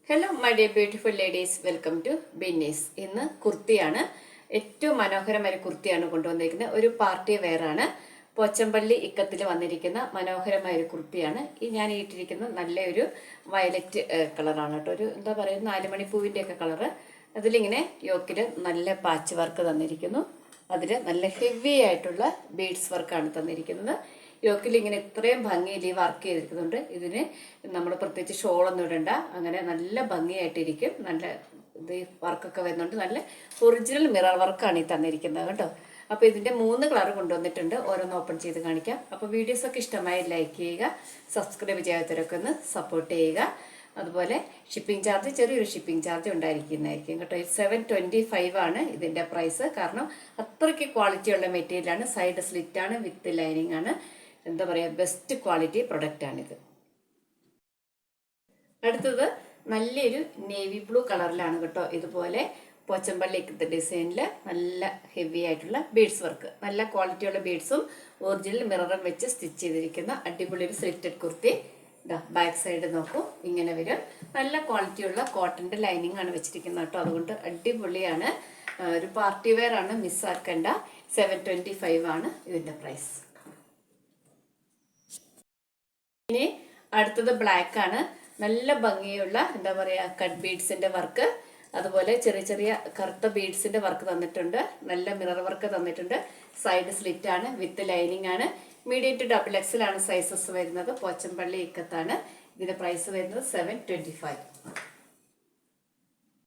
Hello my dear beautiful ladies, welcome to Binny's. ഇന്ന് കുർത്തിയാണ്, ഏറ്റവും മനോഹരമായ കുർത്തിയാണ് കൊണ്ടുവന്നിരിക്കുന്നത്. ഒരു പാർട്ടി വെയറാണ്. പോച്ചമ്പള്ളി ഇക്കത്തിൽ വന്നിരിക്കുന്ന മനോഹരമായ ഒരു കുർത്തിയാണ്. ഈ ഞാൻ ഇട്ടിരിക്കുന്നത് നല്ലൊരു വയലറ്റ് കളറാണ് കേട്ടോ. ഒരു എന്താ പറയുക, 4 മണിപ്പൂവിൻ്റെ ഒക്കെ കളറ്. അതിലിങ്ങനെ യോക്കിൽ നല്ല പാച്ച് വർക്ക് തന്നിരിക്കുന്നു. അതിൽ നല്ല ഹെവി ആയിട്ടുള്ള ബീഡ്സ് വർക്കാണ് തന്നിരിക്കുന്നത്. യോക്കിൽ ഇങ്ങനെ ഇത്രയും ഭംഗിയിൽ ഈ വർക്ക് ചെയ്തിരിക്കുന്നുണ്ട്. ഇതിന് നമ്മൾ പ്രത്യേകിച്ച് ഷോളൊന്നും ഇടണ്ട, അങ്ങനെ നല്ല ഭംഗിയായിട്ടിരിക്കും. നല്ല ഇത് വർക്കൊക്കെ വരുന്നുണ്ട്. നല്ല ഒറിജിനൽ മിറർ വർക്കാണ് ഈ തന്നിരിക്കുന്നത് കേട്ടോ. അപ്പോൾ ഇതിൻ്റെ 3 കളർ കൊണ്ടുവന്നിട്ടുണ്ട്. ഓരോന്ന് ഓപ്പൺ ചെയ്ത് കാണിക്കാം. അപ്പോൾ വീഡിയോസൊക്കെ ഇഷ്ടമായി ലൈക്ക് ചെയ്യുക, സബ്സ്ക്രൈബ് ചെയ്യാത്തവരൊക്കെ ഒന്ന് സപ്പോർട്ട് ചെയ്യുക. അതുപോലെ ഷിപ്പിംഗ് ചാർജ്, ചെറിയൊരു ഷിപ്പിംഗ് ചാർജ് ഉണ്ടായിരിക്കുന്നതായിരിക്കും കേട്ടോ. 725 ആണ് ഇതിൻ്റെ പ്രൈസ്. കാരണം അത്രയ്ക്ക് ക്വാളിറ്റിയുള്ള മെറ്റീരിയലാണ്. സൈഡ് സ്ലിറ്റാണ്, വിത്ത് ലൈനിങ് ആണ്. എന്താ പറയുക, ബെസ്റ്റ് ക്വാളിറ്റി പ്രൊഡക്റ്റാണിത്. അടുത്തത് നല്ലൊരു നേവി ബ്ലൂ കളറിലാണ് കേട്ടോ. ഇതുപോലെ പോച്ചമ്പള്ളി ഡിസൈനിൽ നല്ല ഹെവി ആയിട്ടുള്ള ബീഡ്സ് വർക്ക്, നല്ല ക്വാളിറ്റിയുള്ള ബീഡ്സും ഒറിജിനൽ മിററും വെച്ച് സ്റ്റിച്ച് ചെയ്തിരിക്കുന്ന അടിപൊളി ഒരു സ്ലിറ്റഡ് കുർത്തി. ബാക്ക് സൈഡ് നോക്കൂ, ഇങ്ങനെ വരും. നല്ല ക്വാളിറ്റിയുള്ള കോട്ടൻ്റെ ലൈനിങ് ആണ് വെച്ചിരിക്കുന്നത് കേട്ടോ. അതുകൊണ്ട് അടിപൊളിയാണ്. ഒരു പാർട്ടി വെയർ ആണ്, മിസ്സാക്കേണ്ട. 725 ആണ് ഇതിൻ്റെ പ്രൈസ്. ഇനി അടുത്തത് ബ്ലാക്ക് ആണ്. നല്ല ഭംഗിയുള്ള എന്താ പറയുക, കട്ട് ബീഡ്സിൻ്റെ വർക്ക്, അതുപോലെ ചെറിയ ചെറിയ കറുത്ത ബീഡ്സിൻ്റെ വർക്ക് തന്നിട്ടുണ്ട്. നല്ല മിറർ വർക്ക് തന്നിട്ടുണ്ട്. സൈഡ് സ്ലിറ്റ് ആണ്, വിത്ത് ലൈനിങ് ആണ്. മീഡിയം ടു XXL ആണ് സൈസസ് വരുന്നത്. പോച്ചമ്പള്ളി ഇക്കത്താണ്. ഇതിൻ്റെ പ്രൈസ് വരുന്നത് 725.